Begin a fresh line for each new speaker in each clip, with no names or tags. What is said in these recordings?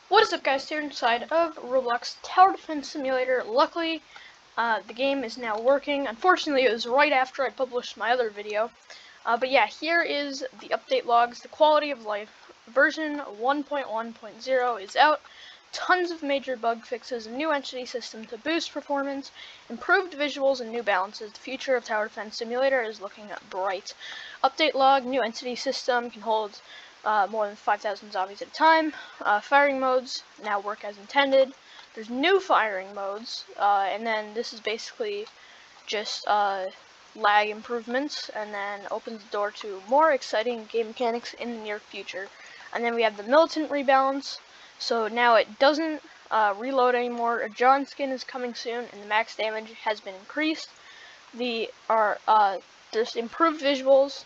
What is up, guys? Here inside of Roblox Tower Defense Simulator. Luckily, the game is now working. Unfortunately, it was right after I published my other video. But yeah, here is the update logs. The quality of life version 1.1.0 is out. Tons of major bug fixes, a new entity system to boost performance, improved visuals, and new balances. The future of Tower Defense Simulator is looking bright. Update log, new entity system, can hold more than 5,000 zombies at a time. Firing modes now work as intended. There's new firing modes, and then this is basically just lag improvements, and then opens the door to more exciting game mechanics in the near future. And then we have the militant rebalance, so now it doesn't reload anymore. A John skin is coming soon, and the max damage has been increased. There's improved visuals.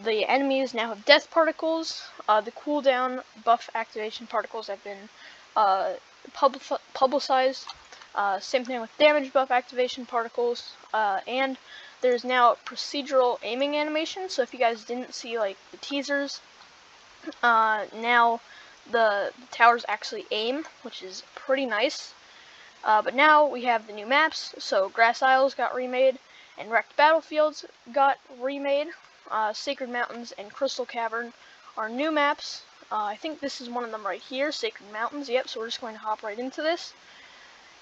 The enemies now have death particles. The cooldown buff activation particles have been publicized. Same thing with damage buff activation particles. And there's now procedural aiming animation. So if you guys didn't see like the teasers, now the towers actually aim, which is pretty nice. But now we have the new maps. So Grass Isles got remade, and Wrecked Battlefields got remade. Sacred Mountains and Crystal Cavern are new maps. I think this is one of them right here, Sacred Mountains. Yep, so we're just going to hop right into this.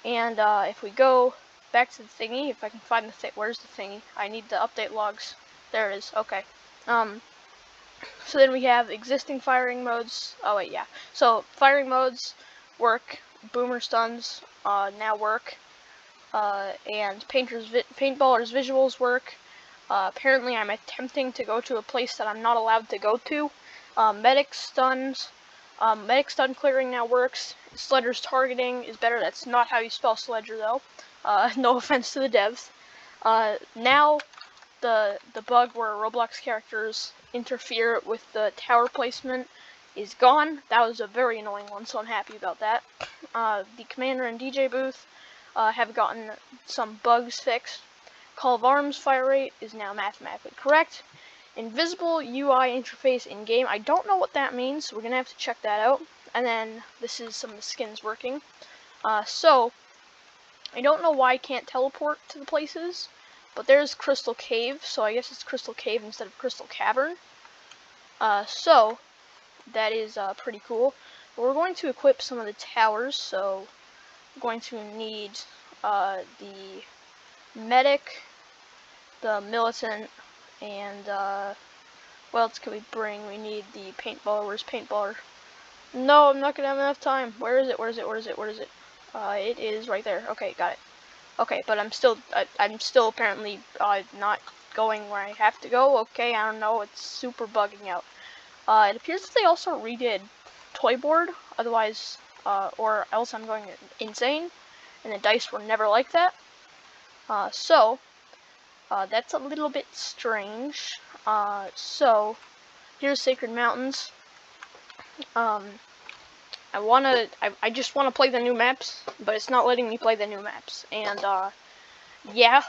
And if we go back to the thingy, if I can find the thing, where's the thingy? I need the update logs. There it is. Okay. So then we have existing firing modes. Oh wait, yeah. So firing modes work. Boomer stuns now work. And paintballers visuals work. Apparently I'm attempting to go to a place that I'm not allowed to go to. Medic stun clearing now works. Sledger's targeting is better. That's not how you spell Sledger though. No offense to the devs. Now the bug where Roblox characters interfere with the tower placement is gone. That was a very annoying one, so I'm happy about that. The commander and DJ booth have gotten some bugs fixed. Call of Arms fire rate is now mathematically correct. Invisible UI interface in-game. I don't know what that means, so we're going to have to check that out. And then this is some of the skins working. So, I don't know why I can't teleport to the places, but there's Crystal Cave, so I guess it's Crystal Cave instead of Crystal Cavern. So, that is pretty cool. But we're going to equip some of the towers, so we're going to need the medic, the militant, and what else can we bring? We need the paintballer. Where's paintballer? No, I'm not gonna have enough time. Where is it? It is right there. Okay, got it. Okay, but I'm still apparently not going where I have to go. Okay, I don't know. It's super bugging out. It appears that they also redid Toy Board. Otherwise, or else I'm going insane. And the dice were never like that. So that's a little bit strange. So here's Sacred Mountains. I just wanna play the new maps, but it's not letting me play the new maps. And yeah.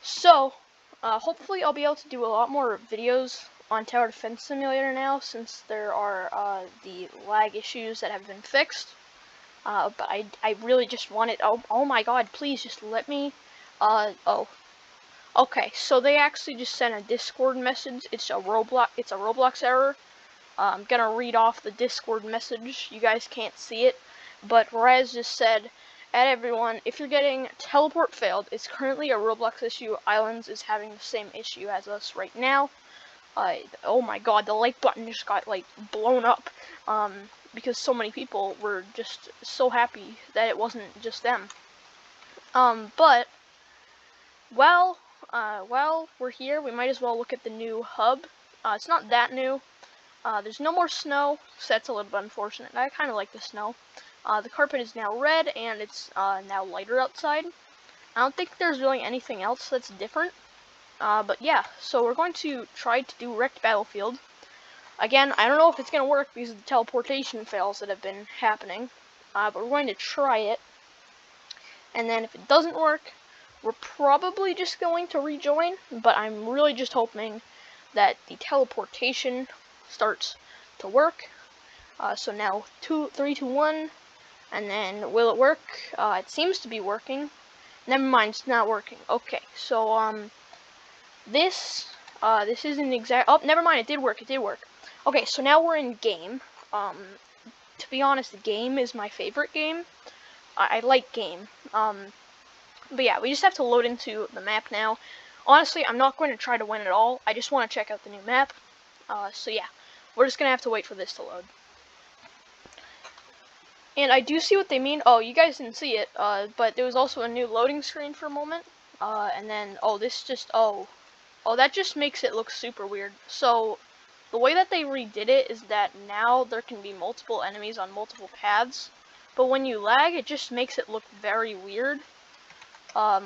So hopefully I'll be able to do a lot more videos on Tower Defense Simulator now, since there are the lag issues that have been fixed. But I really just want it. Oh my god, please just let me. Oh. Okay, so they actually just sent a Discord message. It's a Roblox error. I'm gonna read off the Discord message. You guys can't see it, but Raz just said, "At everyone, if you're getting teleport failed, it's currently a Roblox issue. Islands is having the same issue as us right now." Oh my god, the like button just got like blown up. Because so many people were just so happy that it wasn't just them. But well, we're here. We might as well look at the new hub. It's not that new. There's no more snow, so that's a little bit unfortunate. I kind of like the snow. The carpet is now red, and it's now lighter outside. I don't think there's really anything else that's different. But yeah, so we're going to try to do Wrecked Battlefield. Again, I don't know if it's going to work because of the teleportation fails that have been happening. But we're going to try it. And then if it doesn't work, we're probably just going to rejoin. But I'm really just hoping that the teleportation starts to work. So now 3, 2, 1, and then will it work? It seems to be working. Never mind, it's not working. Okay, so this isn't exact. Oh, never mind, it did work. It did work. Okay, so now we're in game. To be honest, the game is my favorite game. I like game. But yeah, we just have to load into the map now. Honestly, I'm not going to try to win at all. I just want to check out the new map. So yeah, we're just gonna have to wait for this to load. And I do see what they mean. Oh, you guys didn't see it, but there was also a new loading screen for a moment. And then, that just makes it look super weird. So, the way that they redid it is that now there can be multiple enemies on multiple paths. But when you lag, it just makes it look very weird. Yeah,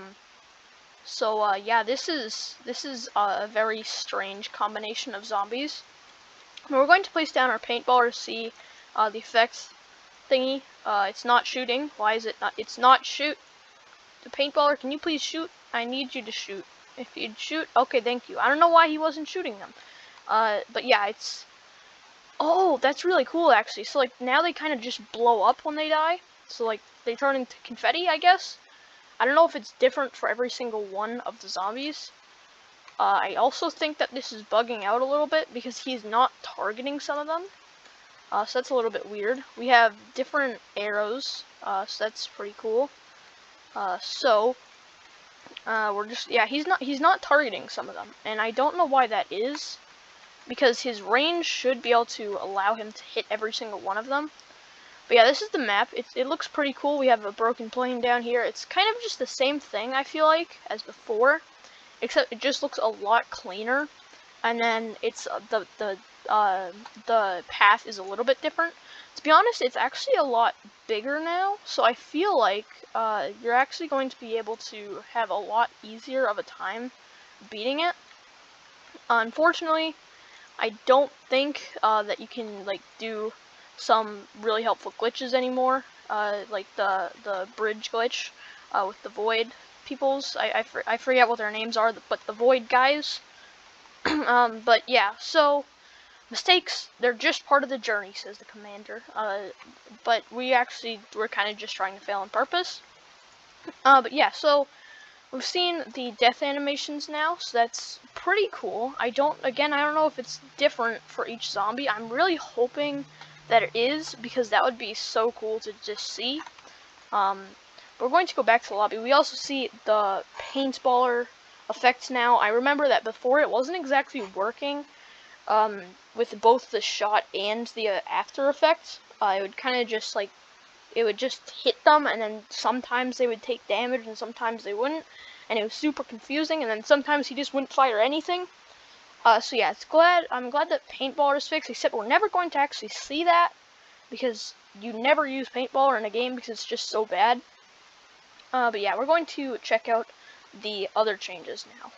this is a very strange combination of zombies. And we're going to place down our paintballer to see the effects thingy. It's not shooting. Why is it not? It's not shoot. The paintballer, can you please shoot? I need you to shoot. If you'd shoot, okay, thank you. I don't know why he wasn't shooting them. But yeah, it's... Oh, that's really cool, actually. So, like, now they kind of just blow up when they die. So, like, they turn into confetti, I guess. I don't know if it's different for every single one of the zombies. I also think that this is bugging out a little bit because he's not targeting some of them. So that's a little bit weird. We have different arrows, so that's pretty cool. We're just, yeah, he's not targeting some of them, and I don't know why that is, because his range should be able to allow him to hit every single one of them. But yeah, this is the map. It looks pretty cool. We have a broken plane down here. It's kind of just the same thing, I feel like, as before, except it just looks a lot cleaner. And then it's the path is a little bit different. To be honest, it's actually a lot bigger now, so I feel like you're actually going to be able to have a lot easier of a time beating it. Unfortunately, I don't think that you can like do some really helpful glitches anymore, like the bridge glitch with the void peoples. I forget what their names are, but the void guys. But yeah, so mistakes, they're just part of the journey, says the commander. But we're kind of just trying to fail on purpose. But yeah, so we've seen the death animations now, so that's pretty cool. I don't know if it's different for each zombie. I'm really hoping that it is, because that would be so cool to just see. We're going to go back to the lobby. We also see the Paintballer Effect now. I remember that before it wasn't exactly working with both the shot and the after effects. It would kind of just like, it would just hit them, and then sometimes they would take damage and sometimes they wouldn't, and it was super confusing, and then sometimes he just wouldn't fire anything. So yeah, I'm glad that Paintballer is fixed, except we're never going to actually see that, because you never use Paintballer in a game because it's just so bad. But yeah, we're going to check out the other changes now.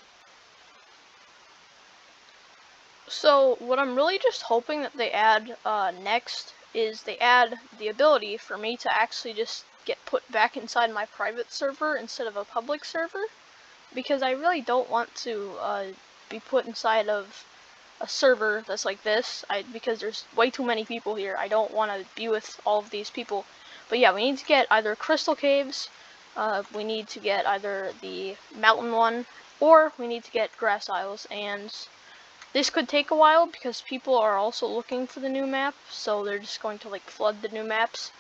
So what I'm really just hoping that they add next is they add the ability for me to actually just get put back inside my private server instead of a public server, because I really don't want to be put inside of a server that's like this, because there's way too many people here. I don't want to be with all of these people. But yeah, we need to get either Crystal Caves, we need to get either the mountain one, or we need to get Grass Isles, and this could take a while because people are also looking for the new map, so they're just going to like flood the new maps.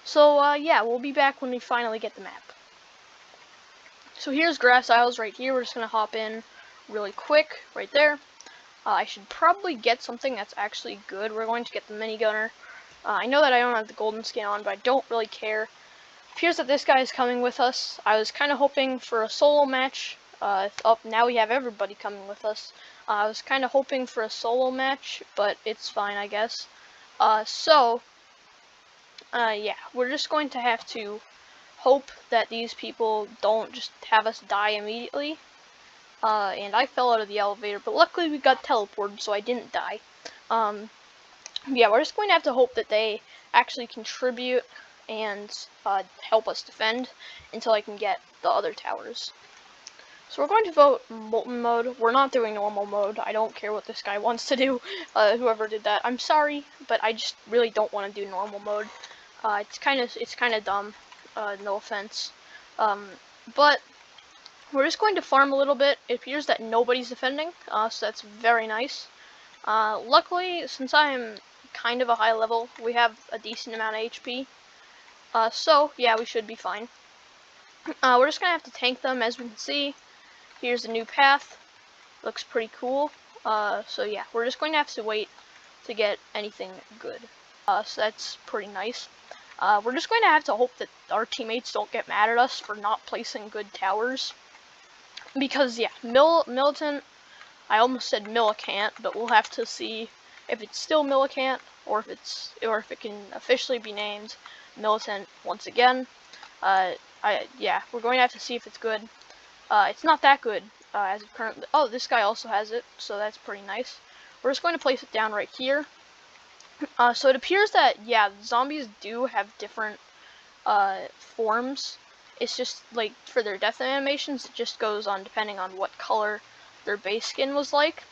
So yeah, we'll be back when we finally get the map. So here's Grass Isles right here. We're just gonna hop in really quick right there. I should probably get something that's actually good. We're going to get the minigunner. I know that I don't have the golden skin on, but I don't really care. It appears that this guy is coming with us. I was kind of hoping for a solo match. Now we have everybody coming with us. I was kind of hoping for a solo match, but it's fine, I guess. Yeah, we're just going to have to hope that these people don't just have us die immediately. And I fell out of the elevator, but luckily we got teleported, so I didn't die. Yeah, we're just going to have to hope that they actually contribute and help us defend until I can get the other towers. So we're going to vote Molten mode. We're not doing normal mode. I don't care what this guy wants to do. Whoever did that, I'm sorry, but I just really don't want to do normal mode. It's kind of dumb. No offense. But we're just going to farm a little bit. It appears that nobody's defending, so that's very nice. Luckily, since I am kind of a high level, we have a decent amount of HP. So yeah, we should be fine. We're just gonna have to tank them, as we can see. Here's a new path. Looks pretty cool. So yeah, we're just going to have to wait to get anything good. So that's pretty nice. We're just going to have to hope that our teammates don't get mad at us for not placing good towers. Because yeah, Militant, I almost said Millicant, but we'll have to see if it's still Millicant or if it can officially be named Militant once again. Yeah, we're going to have to see if it's good. It's not that good as of currently. Oh, this guy also has it, so that's pretty nice. We're just going to place it down right here. So it appears that, yeah, zombies do have different forms. It's just, like, for their death animations, it just goes on depending on what color their base skin was like.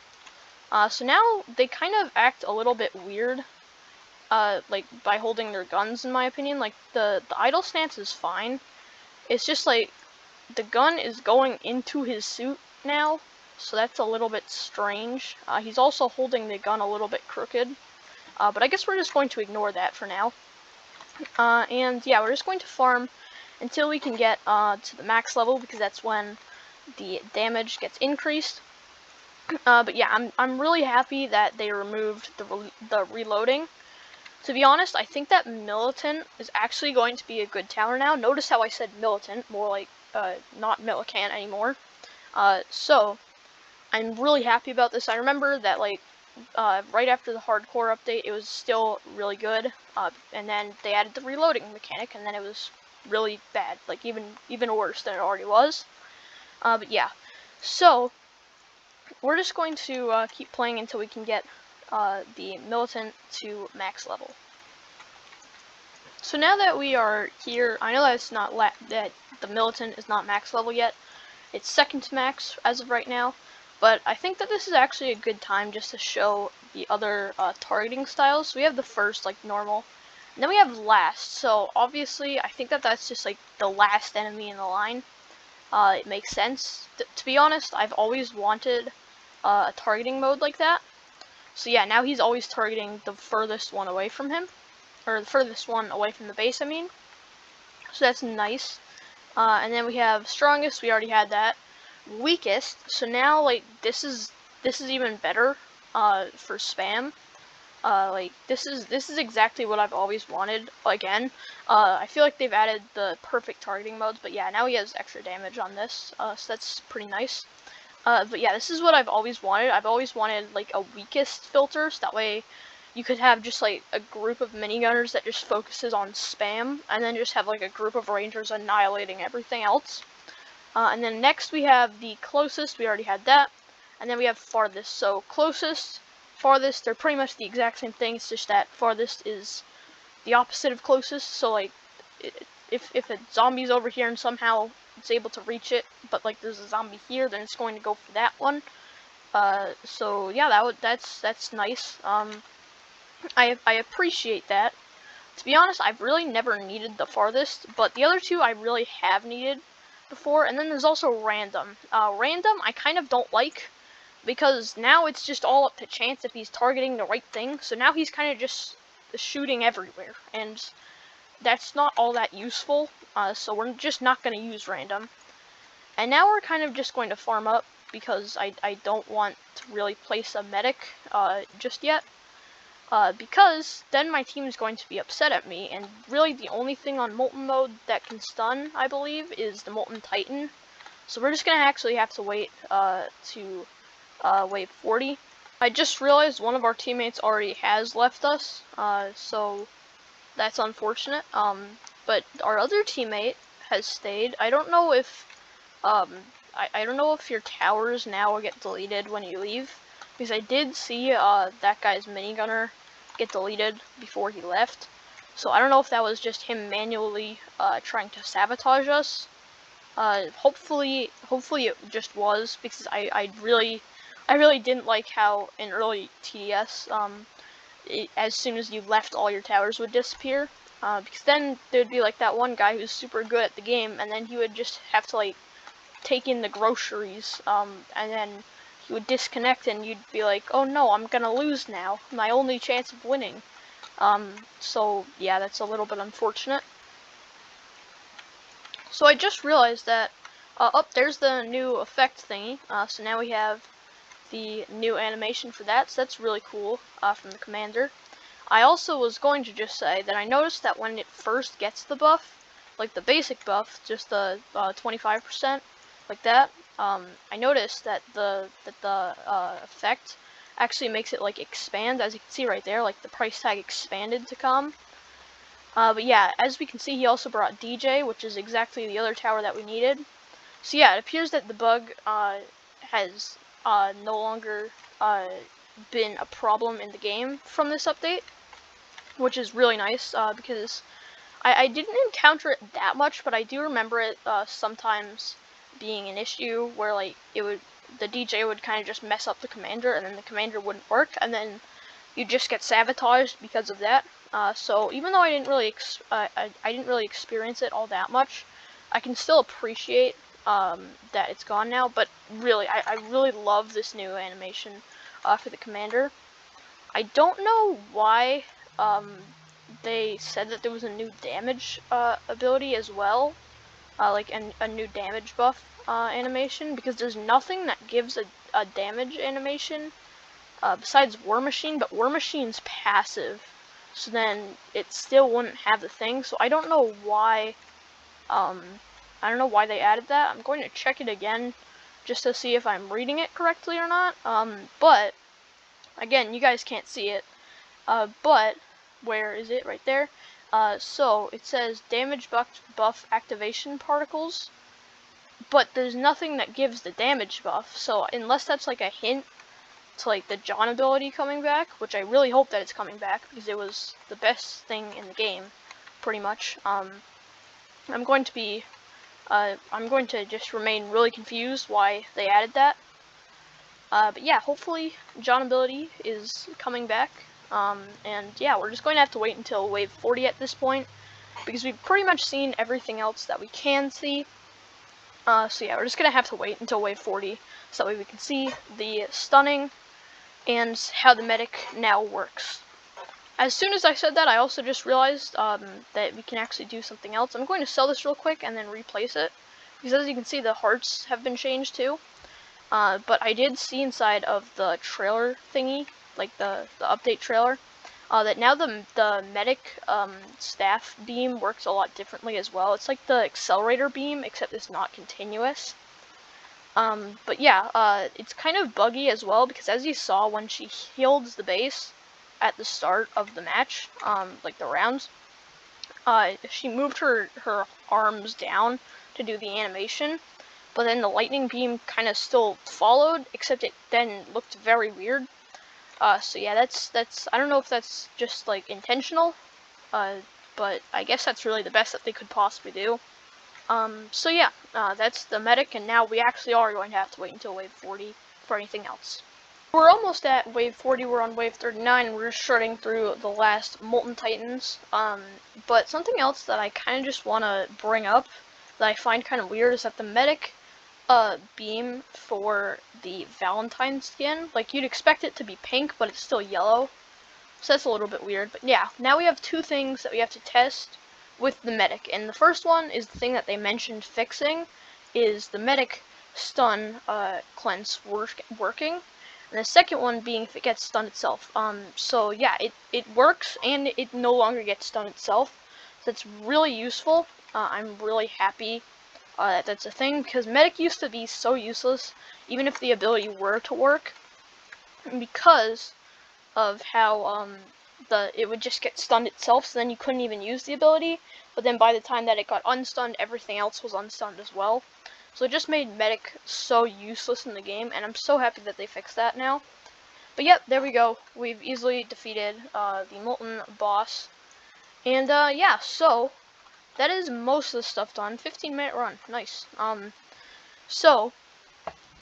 So now they kind of act a little bit weird, like, by holding their guns, in my opinion. Like, the idle stance is fine. It's just, like, the gun is going into his suit now, so that's a little bit strange. He's also holding the gun a little bit crooked, but I guess we're just going to ignore that for now. And yeah, we're just going to farm until we can get to the max level, because that's when the damage gets increased. But yeah, I'm really happy that they removed the reloading. To be honest, I think that Militant is actually going to be a good tower now. Notice how I said Militant, more like not Millicant anymore. So I'm really happy about this. I remember that, like, right after the hardcore update, it was still really good, and then they added the reloading mechanic, and then it was really bad, like even worse than it already was. But yeah, so we're just going to keep playing until we can get the Militant to max level. So now that we are here, I know that it's not that the Militant is not max level yet. It's second to max as of right now, but I think that this is actually a good time just to show the other targeting styles. So we have the first, like, normal, and then we have last. So obviously, I think that that's just like the last enemy in the line. It makes sense. To be honest, I've always wanted a targeting mode like that. So yeah, now he's always targeting the furthest one away from him. Or the furthest one away from the base, I mean. So that's nice. And then we have strongest, we already had that. Weakest, so now, like, this is even better for spam. Like, this is exactly what I've always wanted. Again, I feel like they've added the perfect targeting modes, but yeah, now he has extra damage on this, so that's pretty nice. But yeah, this is what I've always wanted. I've always wanted, like, a weakest filter, so that way you could have just, like, a group of minigunners that just focuses on spam, and then just have, like, a group of rangers annihilating everything else. And then next we have the closest, we already had that, and then we have farthest. So closest, farthest, they're pretty much the exact same thing, it's just that farthest is the opposite of closest. So, like, if a zombie's over here and somehow it's able to reach it, but, like, there's a zombie here, then it's going to go for that one. So yeah, that's nice. I appreciate that. To be honest, I've really never needed the farthest, but the other two I really have needed before. And then there's also random. Random I kind of don't like, because now it's just all up to chance if he's targeting the right thing. So now he's kind of just shooting everywhere, and that's not all that useful. So we're just not going to use random. And now we're kind of just going to farm up, because I don't want to really place a medic just yet. Because then my team is going to be upset at me, and really the only thing on Molten mode that can stun, I believe, is the Molten Titan. So we're just gonna actually have to wait to wave 40. I just realized one of our teammates already has left us, so that's unfortunate. But our other teammate has stayed. I don't know if I don't know if your towers now get deleted when you leave, because I did see that guy's minigunner get deleted before he left. So I don't know if that was just him manually trying to sabotage us. Hopefully it just was, because I really didn't like how in early TDS, as soon as you left, all your towers would disappear. Because then there'd be like that one guy who's super good at the game, and then he would just have to like take in the groceries, and then he would disconnect, and you'd be like, oh no, I'm gonna lose now, my only chance of winning. So yeah, that's a little bit unfortunate. So I just realized that, there's the new effect thingy, so now we have the new animation for that, so that's really cool, from the commander. I also was going to just say that I noticed that when it first gets the buff, like the basic buff, just the 25%, like that, I noticed that the effect actually makes it like expand, as you can see right there, like the price tag expanded to come. But yeah, as we can see, he also brought DJ, which is exactly the other tower that we needed. So yeah, it appears that the bug has no longer been a problem in the game from this update, which is really nice, because I didn't encounter it that much, but I do remember it sometimes being an issue where like the DJ would kind of just mess up the commander, and then the commander wouldn't work, and then you just get sabotaged because of that. So even though I didn't really I didn't really experience it all that much, I can still appreciate that it's gone now. But really, I really love this new animation for the commander. I don't know why they said that there was a new damage ability as well, like a new damage buff animation, because there's nothing that gives a damage animation besides War Machine, but War Machine's passive, so then it still wouldn't have the thing. So I don't know why they added that. I'm going to check it again just to see if I'm reading it correctly or not. But again, you guys can't see it. But where is it? Right there. So it says damage buff activation particles, but there's nothing that gives the damage buff. So unless that's like a hint to like the John ability coming back, which I really hope that it's coming back, because it was the best thing in the game, pretty much. I'm going to just remain really confused why they added that. But yeah, hopefully John ability is coming back. And yeah, we're just going to have to wait until wave 40 at this point, because we've pretty much seen everything else that we can see. So yeah, we're just going to have to wait until wave 40, so that way we can see the stunning and how the medic now works. As soon as I said that, I also just realized that we can actually do something else. I'm going to sell this real quick and then replace it, because as you can see, the hearts have been changed too. But I did see inside of the trailer thingy, like the update trailer, that now the medic staff beam works a lot differently as well. It's like the accelerator beam, except it's not continuous. But yeah, it's kind of buggy as well, because as you saw when she healed the base at the start of the match, like the rounds, she moved her arms down to do the animation, but then the lightning beam kind of still followed, except it then looked very weird. So yeah, that's I don't know if that's just like intentional, but I guess that's really the best that they could possibly do. So yeah, that's the medic, and now we actually are going to have to wait until wave 40 for anything else. We're almost at wave 40, we're on wave 39, and we're just shredding through the last Molten Titans. But something else that I kind of just want to bring up that I find kind of weird is that the medic beam for the Valentine skin, like you'd expect it to be pink, but it's still yellow. So that's a little bit weird. But yeah, now we have two things that we have to test with the medic, and the first one is the thing that they mentioned fixing, is the medic stun cleanse working, and the second one being if it gets stunned itself. So yeah, it works, and it no longer gets stunned itself, so it's really useful. I'm really happy that that's a thing, because medic used to be so useless even if the ability were to work, because of how it would just get stunned itself, so then you couldn't even use the ability, but then by the time that it got unstunned, everything else was unstunned as well. So it just made medic so useless in the game, and I'm so happy that they fixed that now. But yep, there we go. We've easily defeated the Molten boss. And yeah, so that is most of the stuff done. 15-minute run, nice. So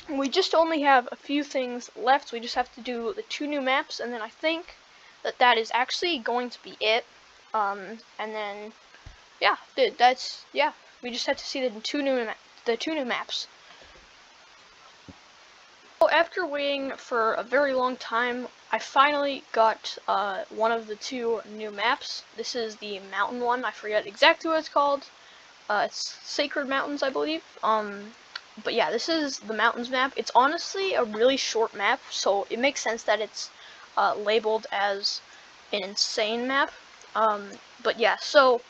we just only have a few things left. We just have to do the 2 new maps, and then I think that is actually going to be it. And then yeah, we just have to see the 2 new maps. So after waiting for a very long time, I finally got one of the 2 new maps. This is the mountain one. I forget exactly what it's called. It's Sacred Mountains, I believe. But yeah, this is the mountains map. It's honestly a really short map, so it makes sense that it's labeled as an insane map. But yeah, so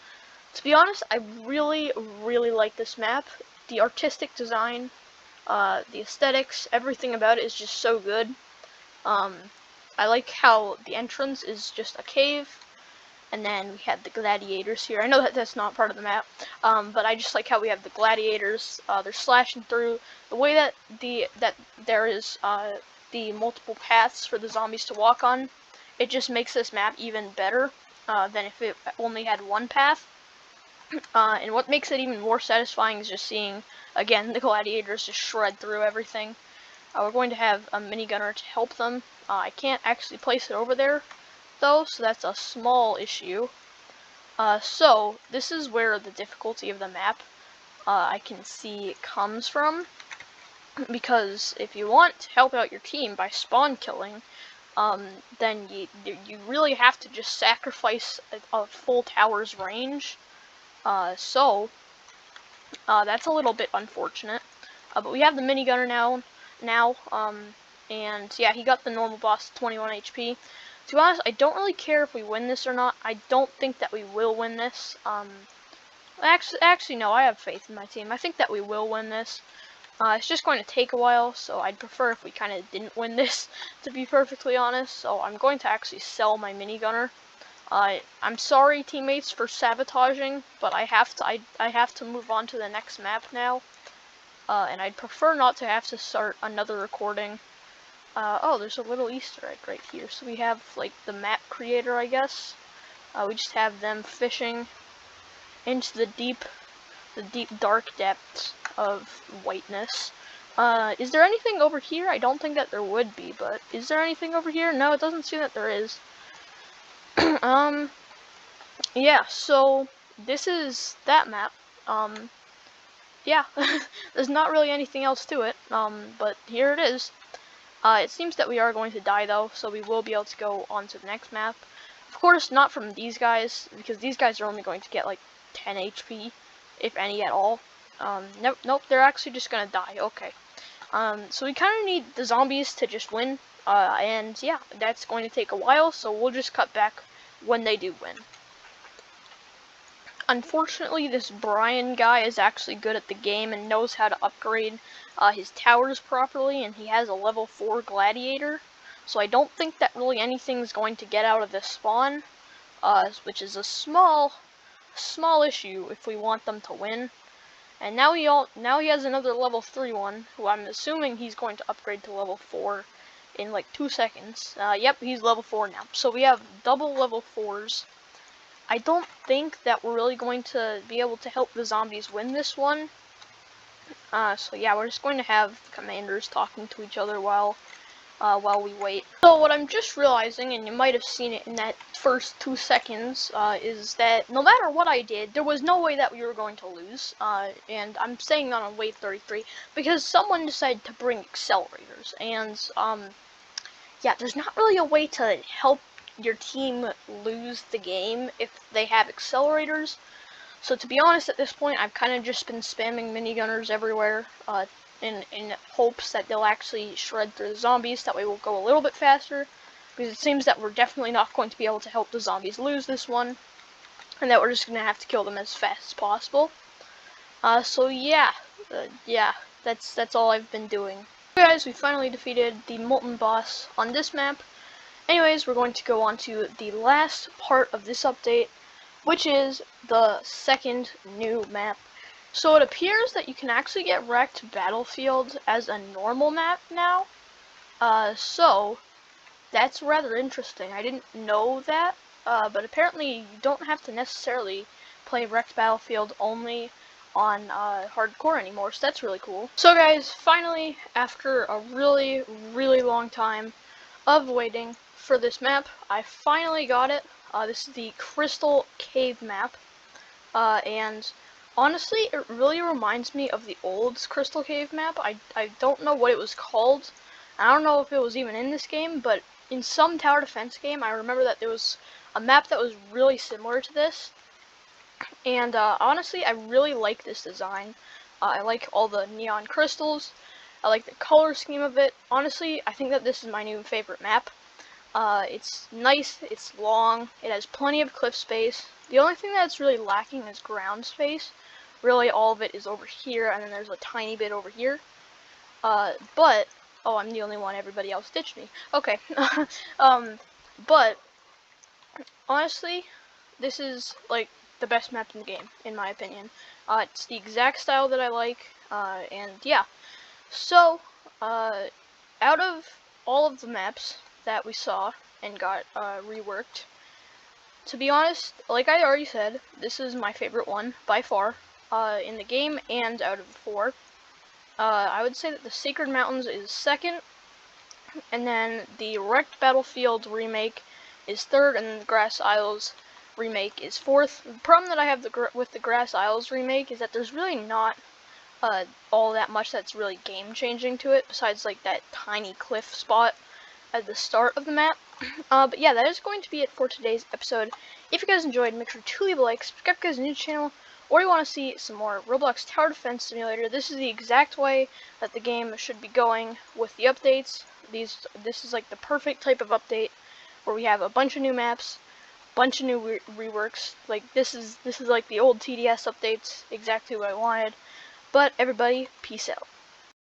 to be honest, I really like this map. The artistic design, the aesthetics, everything about it is just so good. I like how the entrance is just a cave, and then we have the gladiators here. I know that that's not part of the map, but I just like how we have the gladiators. They're slashing through. The way that there is the multiple paths for the zombies to walk on, it just makes this map even better than if it only had one path. And what makes it even more satisfying is just seeing, again, the gladiators just shred through everything. We're going to have a minigunner to help them. I can't actually place it over there, though, so that's a small issue. So this is where the difficulty of the map I can see comes from, because if you want to help out your team by spawn killing, then you really have to just sacrifice a full tower's range. So that's a little bit unfortunate. But we have the minigunner now, and yeah, he got the normal boss 21 HP. To be honest, I don't really care if we win this or not. I don't think that we will win this. Actually, no, I have faith in my team. I think that we will win this. It's just going to take a while, so I'd prefer if we kind of didn't win this, to be perfectly honest. So I'm going to actually sell my minigunner. I'm sorry, teammates, for sabotaging, but I have to move on to the next map now. And I'd prefer not to have to start another recording. Oh, there's a little Easter egg right here. So we have, like, the map creator, I guess. We just have them fishing into the deep dark depths of whiteness. Is there anything over here? I don't think that there would be, but is there anything over here? No, it doesn't seem that there is. Yeah, so this is that map. Yeah, there's not really anything else to it, but here it is. It seems that we are going to die, though, so we will be able to go on to the next map. Of course, not from these guys, because these guys are only going to get, like, 10 HP, if any at all. Nope, they're actually just gonna die, okay. So we kind of need the zombies to just win, and yeah, that's going to take a while, so we'll just cut back when they do win. Unfortunately, this Brian guy is actually good at the game and knows how to upgrade his towers properly, and he has a level 4 gladiator, so I don't think that really anything's going to get out of this spawn, which is a small issue if we want them to win. And now he has another level 3 one, who I'm assuming he's going to upgrade to level 4 in like 2 seconds. Yep, he's level 4 now. So we have double level 4s. I don't think that we're really going to be able to help the zombies win this one. So yeah, we're just going to have commanders talking to each other while we wait. So what I'm just realizing, and you might have seen it in that first 2 seconds, is that no matter what I did, there was no way that we were going to lose. And I'm saying that on wave 33 because someone decided to bring accelerators, and yeah, there's not really a way to help your team lose the game if they have accelerators. So to be honest, at this point, I've kind of just been spamming minigunners everywhere, in hopes that they'll actually shred through the zombies. That way we'll go a little bit faster, because it seems that we're definitely not going to be able to help the zombies lose this one, and that we're just going to have to kill them as fast as possible. So yeah, that's all I've been doing. Okay, guys, we finally defeated the Molten Boss on this map. Anyways, we're going to go on to the last part of this update, which is the second new map. So it appears that you can actually get wrecked Battlefield as a normal map now. So that's rather interesting. I didn't know that, but apparently you don't have to necessarily play Wrecked Battlefield only on hardcore anymore, so that's really cool. So guys, finally, after a really, really long time of waiting for this map, I finally got it. This is the Crystal Cave map, and honestly, it really reminds me of the old Crystal Cave map. I don't know what it was called. I don't know if it was even in this game, but in some tower defense game, I remember that there was a map that was really similar to this. And honestly, I really like this design. I like all the neon crystals. I like the color scheme of it. Honestly, I think that this is my new favorite map. It's nice, it's long, it has plenty of cliff space. The only thing that's really lacking is ground space. Really, all of it is over here, and then there's a tiny bit over here. But, oh, I'm the only one, everybody else ditched me. Okay. But, honestly, this is, like, the best map in the game, in my opinion. It's the exact style that I like, and yeah. So, out of all of the maps that we saw and got reworked, to be honest, like I already said, this is my favorite one by far, in the game and out of the four. I would say that the Sacred Mountains is second, and then the Wrecked Battlefield remake is third, and then the Grass Isles remake is fourth. The problem that I have with the Grass Isles remake is that there's really not all that much that's really game-changing to it, besides like that tiny cliff spot at the start of the map. But yeah, that is going to be it for today's episode. If you guys enjoyed, make sure to leave a like, subscribe if you guys are new to the channel, or you want to see some more Roblox Tower Defense Simulator. This is the exact way that the game should be going with the updates. This is like the perfect type of update where we have a bunch of new maps, bunch of new reworks. Like this is like the old TDS updates, exactly what I wanted. But everybody, peace out.